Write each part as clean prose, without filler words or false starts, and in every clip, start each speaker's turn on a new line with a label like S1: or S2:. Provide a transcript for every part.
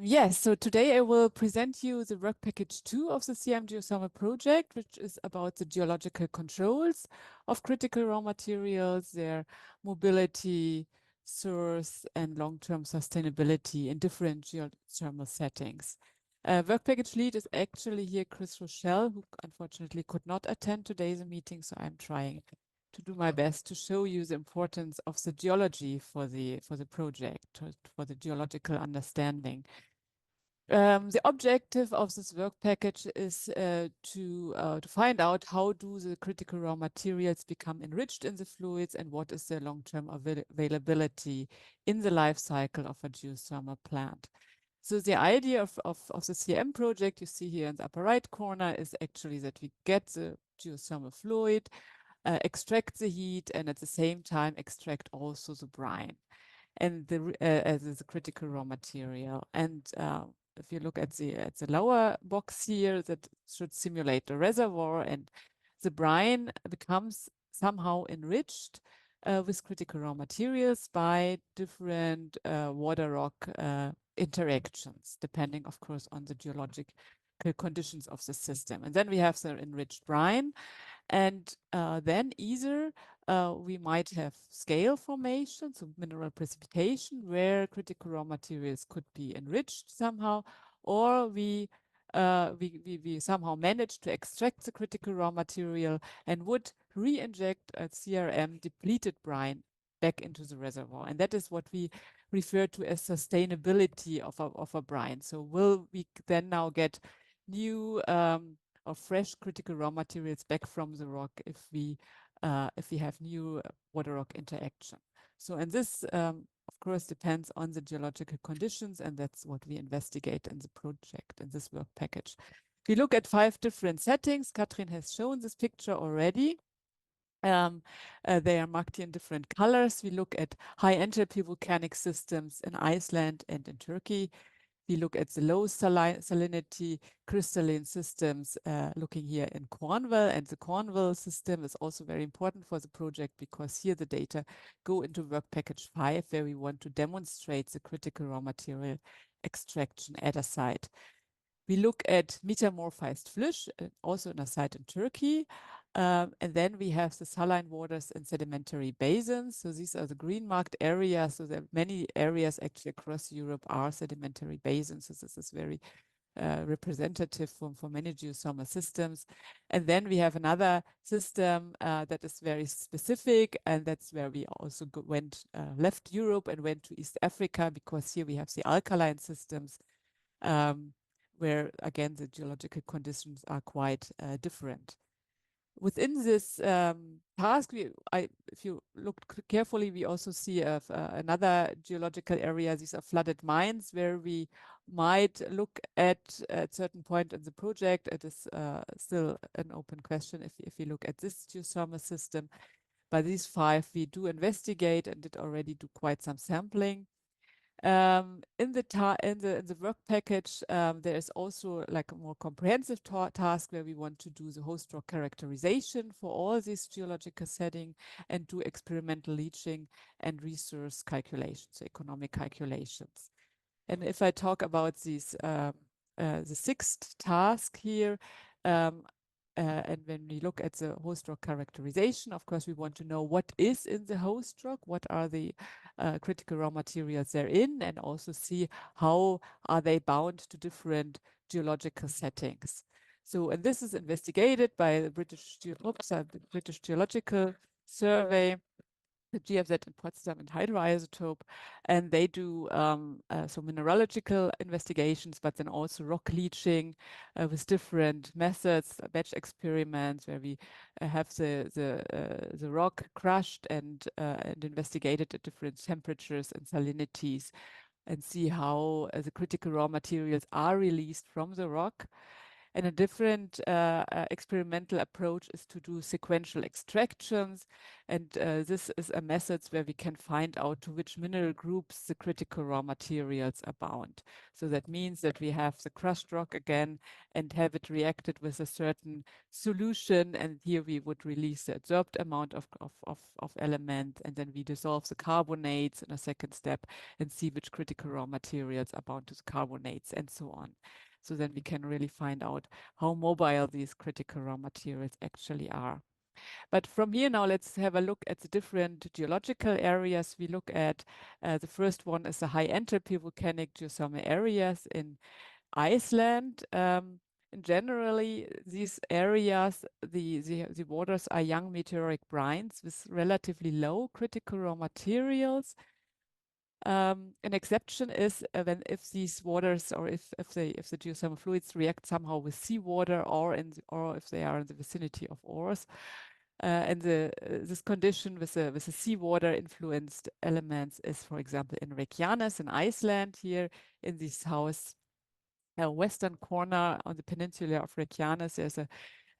S1: Yes, so today I will present you the work package 2 of the CRM-geothermal project, which is about the geological controls of critical raw materials, their mobility, source, and long-term sustainability in different geothermal settings. Work package lead is actually here Chris Rochelle, who unfortunately could not attend today's meeting, so I'm trying to do my best to show you the importance of the geology for the project, for the geological understanding. The objective of this work package is to find out how do the critical raw materials become enriched in the fluids and what is their long-term availability in the life cycle of a geothermal plant. So the idea of the CRM project you see here in the upper right corner is actually that we get the geothermal fluid, extract the heat, and at the same time extract also the brine and as a critical raw material. And if you look at the lower box here, that should simulate a reservoir, and the brine becomes somehow enriched with critical raw materials by different water rock interactions, depending, of course, on the geological conditions of the system. And then we have the enriched brine, and then either we might have scale formation, so mineral precipitation, where critical raw materials could be enriched somehow, or we somehow manage to extract the critical raw material and would re-inject a CRM depleted brine back into the reservoir. And that is what we refer to as sustainability of a brine. So will we then now get new or fresh critical raw materials back from the rock if we have new water rock interaction. So, and this of course depends on the geological conditions, and that's what we investigate in the project in this work package. If you look at 5 different settings, Katrin has shown this picture already. They are marked here in different colors. We look at high enthalpy volcanic systems in Iceland and in Turkey. We look at the low salinity crystalline systems, looking here in Cornwall, and the Cornwall system is also very important for the project because here the data go into work package 5, where we want to demonstrate the critical raw material extraction at a site. We look at metamorphized flysch, also in a site in Turkey. And then we have the saline waters and sedimentary basins. So these are the green marked areas. So there are many areas actually across Europe are sedimentary basins. So this is very representative for many geothermal systems. And then we have another system that is very specific, and that's where we also left Europe and went to East Africa, because here we have the alkaline systems, where again the geological conditions are quite different. Within this task, if you look carefully, we also see another geological area. These are flooded mines, where we might look at certain point in the project. It is still an open question if you look at this geothermal system. By these 5, we do investigate and did already do quite some sampling. In the work package, there is also like a more comprehensive task where we want to do the host rock characterization for all these geological setting and do experimental leaching and resource calculations, so economic calculations. And if I talk about these, the 6th task here, and when we look at the host rock characterization, of course, we want to know what is in the host rock, what are the critical raw materials therein, and also see how are they bound to different geological settings. So, and this is investigated by the British Geological Survey, the GFZ in Potsdam, and hydroisotope, and they do so mineralogical investigations, but then also rock leaching with different methods, batch experiments, where we have the rock crushed and investigated at different temperatures and salinities, and see how the critical raw materials are released from the rock. And a different experimental approach is to do sequential extractions. And this is a method where we can find out to which mineral groups the critical raw materials are bound. So that means that we have the crushed rock again and have it reacted with a certain solution. And here we would release the adsorbed amount of element. And then we dissolve the carbonates in a second step and see which critical raw materials are bound to the carbonates and so on. So then we can really find out how mobile these critical raw materials actually are. But from here now, let's have a look at the different geological areas. We look at the first one is the high entropy volcanic geothermal areas in Iceland. And generally, these areas, the waters are young meteoric brines with relatively low critical raw materials. An exception is when if these waters or if the geothermal fluids react somehow with seawater or if they are in the vicinity of ores. And this condition with the seawater influenced elements is, for example, in Reykjanes in Iceland, here in this house western corner on the peninsula of Reykjanes. There's a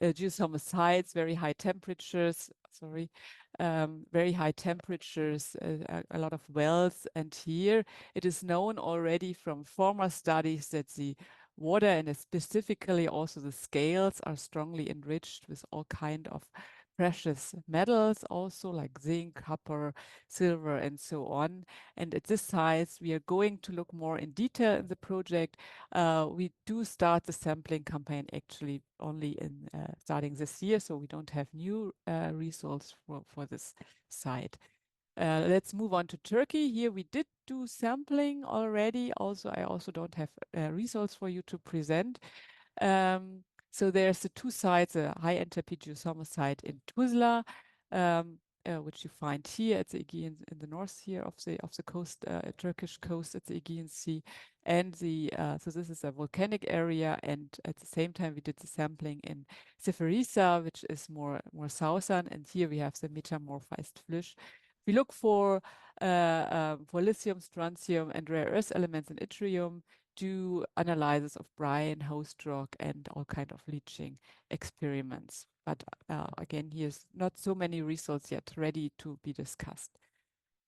S1: geothermal sites, very high temperatures, very high temperatures, a lot of wells. And here it is known already from former studies that the water and specifically also the scales are strongly enriched with all kind of precious metals, also like zinc, copper, silver, and so on. And at this size, we are going to look more in detail in the project. We do start the sampling campaign actually only in starting this year, so we don't have new results for this site. Let's move on to Turkey. Here we did do sampling already. I also don't have results for you to present. So there's the two sites, a high entropy geothermal site in Tuzla, which you find here at the Aegean in the north here of the coast, Turkish coast at the Aegean Sea, and so this is a volcanic area. And at the same time, we did the sampling in Zephyrisa, which is more southern, and here we have the metamorphized flysch. We look for lithium, strontium, and rare earth elements in yttrium, do analysis of brine, host rock, and all kind of leaching experiments. But again, here's not so many results yet ready to be discussed.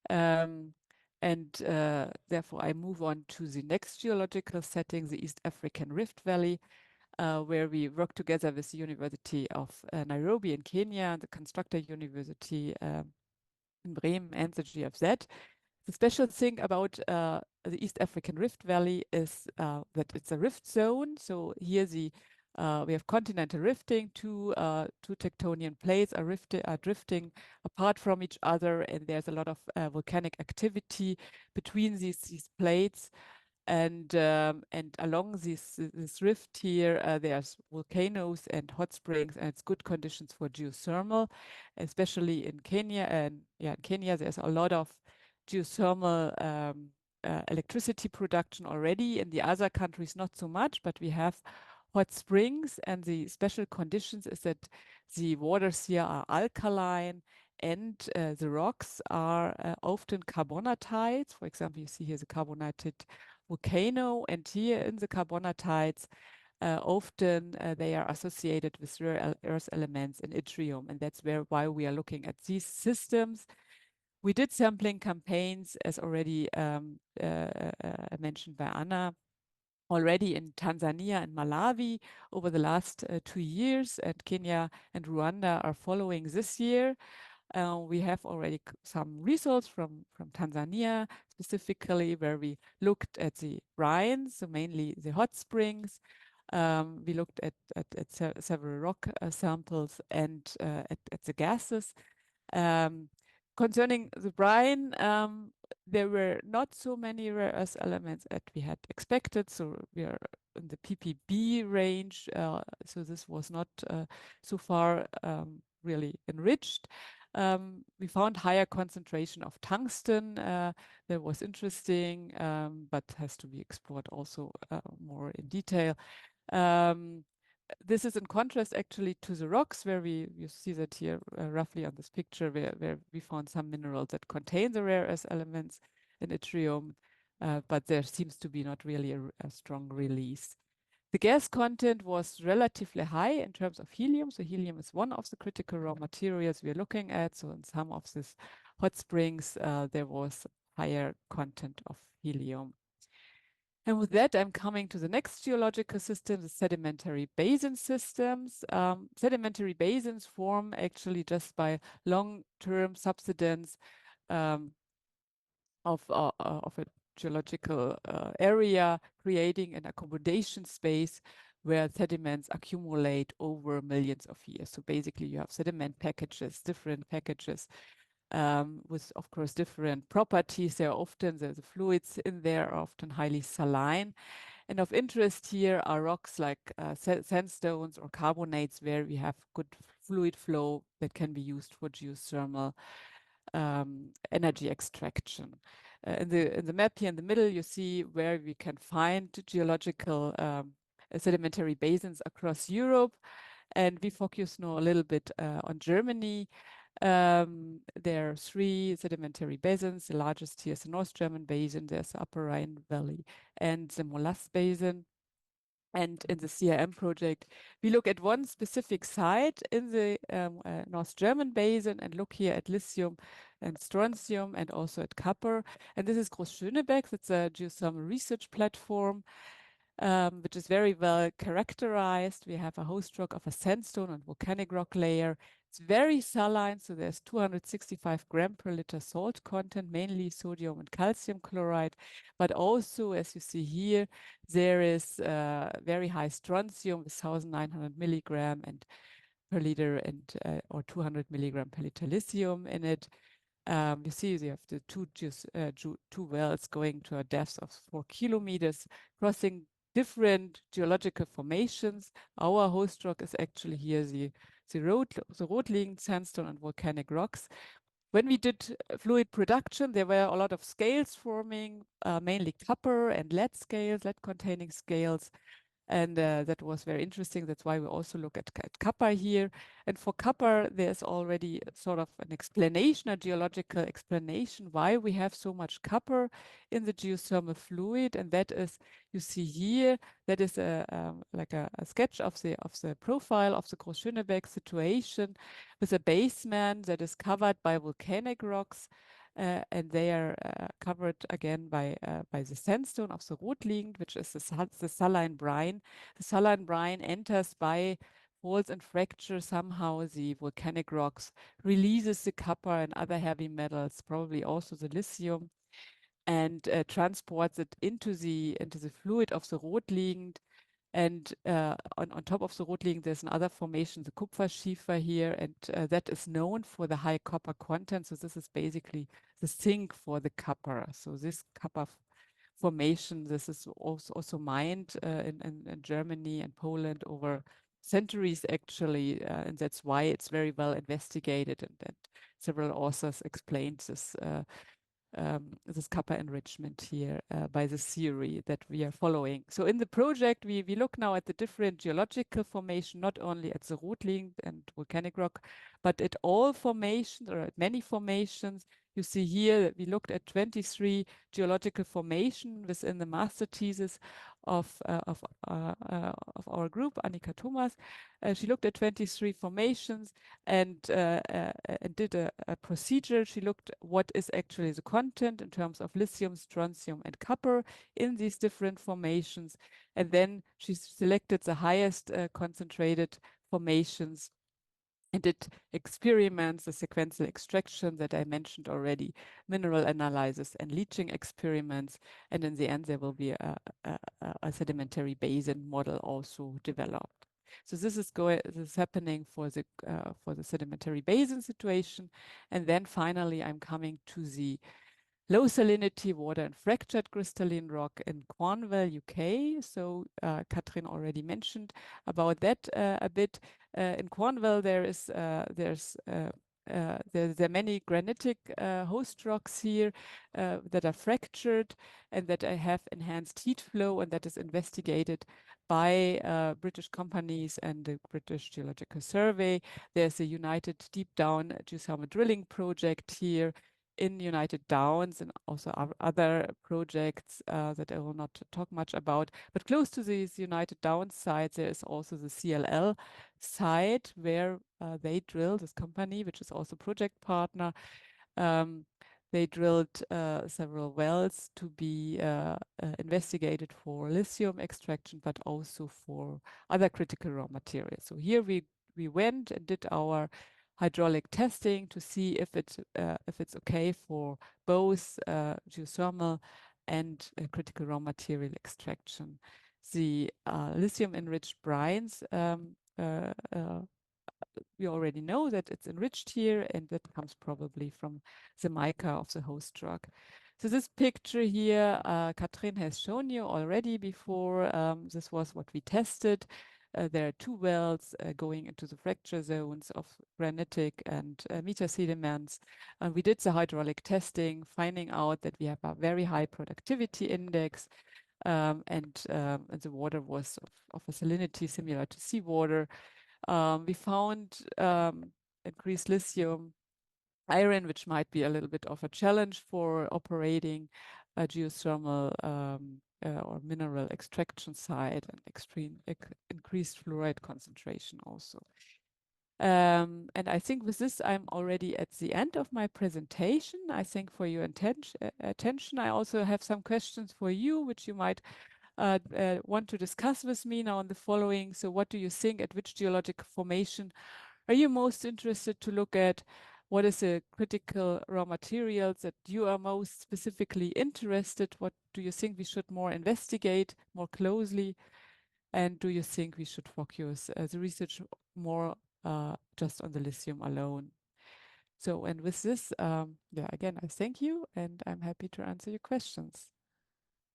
S1: Therefore, I move on to the next geological setting, the East African Rift Valley, where we work together with the University of Nairobi in Kenya, the Constructor University in Bremen, and the GFZ. The special thing about the East African Rift Valley is that it's a rift zone. So here we have continental rifting. Two tectonic plates are drifting apart from each other, and there's a lot of volcanic activity between these plates. And along this rift here, there's volcanoes and hot springs, and it's good conditions for geothermal, especially in Kenya. And in Kenya, there's a lot of geothermal electricity production already. In the other countries, not so much, but we have hot springs, and the special conditions is that the waters here are alkaline, and the rocks are often carbonatites. For example, you see here the carbonated volcano, and here in the carbonatites, often they are associated with rare earth elements in yttrium, and that's why we are looking at these systems. We did sampling campaigns, as already mentioned by Anna, already in Tanzania and Malawi over the last 2 years, and Kenya and Rwanda are following this year. We have already some results from Tanzania, specifically where we looked at the brines, so mainly the hot springs. We looked at several rock samples and at the gases. Concerning the brine, there were not so many rare earth elements that we had expected. So we are in the ppb range. So this was not so far really enriched. We found higher concentration of tungsten. That was interesting, but has to be explored also more in detail. This is in contrast actually to the rocks, where you see that here roughly on this picture, where we found some minerals that contain the rare earth elements in yttrium, but there seems to be not really a strong release. The gas content was relatively high in terms of helium. So helium is one of the critical raw materials we are looking at. So in some of these hot springs, there was higher content of helium. And with that, I'm coming to the next geological system, the sedimentary basin systems. Sedimentary basins form actually just by long-term subsidence um, of a geological area, creating an accommodation space where sediments accumulate over millions of years. So basically you have sediment packages, different packages with, of course, different properties. There are often, the fluids in there are often highly saline. And of interest here are rocks like sandstones or carbonates where we have good fluid flow that can be used for geothermal energy extraction. In the map here in the middle, you see where we can find geological sedimentary basins across Europe. And we focus now a little bit on Germany. There are 3 sedimentary basins. The largest here is the North German Basin. There's the Upper Rhine Valley and the Molasse Basin. And in the CRM project, we look at one specific site in the North German Basin and look here at lithium and strontium and also at copper. And this is Groß-Schönebeck. It's a geothermal research platform, which is very well characterized. We have a host rock of a sandstone and volcanic rock layer. It's very saline, so there's 265 gram per liter salt content, mainly sodium and calcium chloride. But also, as you see here, there is very high strontium with 1,900 milligram and per liter and or 200 milligram per liter lithium in it. You see you have the two wells going to a depth of 4 kilometers, crossing different geological formations. Our host rock is actually here the Rotliegend sandstone and volcanic rocks. When we did fluid production, there were a lot of scales forming, mainly copper and lead scales, lead containing scales. And that was very interesting. That's why we also look at copper here. And for copper, there's already sort of an explanation, a geological explanation why we have so much copper in the geothermal fluid. And that is, you see here, that is like a sketch of the profile of the Groß-Schönebeck situation with a basement that is covered by volcanic rocks. And they are covered again by the sandstone of the Rotliegend, which is the saline brine. The saline brine enters by faults and fractures somehow the volcanic rocks, releases the copper and other heavy metals, probably also the lithium, and transports it into the fluid of the Rotliegend. And on top of the Rotliegend, there's another formation, the Kupferschiefer here, and that is known for the high copper content. So this is basically the sink for the copper. So this copper formation, this is also mined in Germany and Poland over centuries, actually, and that's why it's very well investigated. And several authors explained this copper enrichment here by the theory that we are following. So in the project, we look now at the different geological formation, not only at the Rotliegend and volcanic rock, but at all formations or at many formations. You see here that we looked at 23 geological formation within the master thesis of our group, Annika Thomas. She looked at 23 formations and did a procedure. She looked what is actually the content in terms of lithium, strontium, and copper in these different formations. And then she selected the highest concentrated formations and did experiments, the sequential extraction that I mentioned already, mineral analysis and leaching experiments. And in the end, there will be a sedimentary basin model also developed. So this is happening for the sedimentary basin situation. And then finally, I'm coming to the low salinity water and fractured crystalline rock in Cornwall, UK. So Katrin already mentioned about that a bit. In Cornwall, there are many granitic host rocks here that are fractured and that have enhanced heat flow, and that is investigated by British companies and the British Geological Survey. There's a United Deep Down Geothermal Drilling project here in United Downs and also other projects that I will not talk much about. But close to these United Downs sites, there is also the CLL site where they drill, this company, which is also project partner. They drilled several wells to be investigated for lithium extraction, but also for other critical raw materials. So here we went and did our hydraulic testing to see if it's okay for both geothermal and critical raw material extraction. The lithium enriched brines we already know that it's enriched here, and that comes probably from the mica of the host rock. So this picture here, Katrin has shown you already before. This was what we tested. There are two wells going into the fracture zones of granitic and metasediments. And we did the hydraulic testing, finding out that we have a very high productivity index, and the water was of a salinity similar to seawater. We found increased lithium iron, which might be a little bit of a challenge for operating a geothermal or mineral extraction site, and increased fluoride concentration also. And I think with this, I'm already at the end of my presentation. I thank for your attention. I also have some questions for you, which you might want to discuss with me now in the following. So what do you think? At which geologic formation are you most interested to look at? What is the critical raw materials that you are most specifically interested? What do you think we should more investigate more closely? And do you think we should focus the research more just on the lithium alone? So, and with this, yeah, again, I thank you, and I'm happy to answer your questions.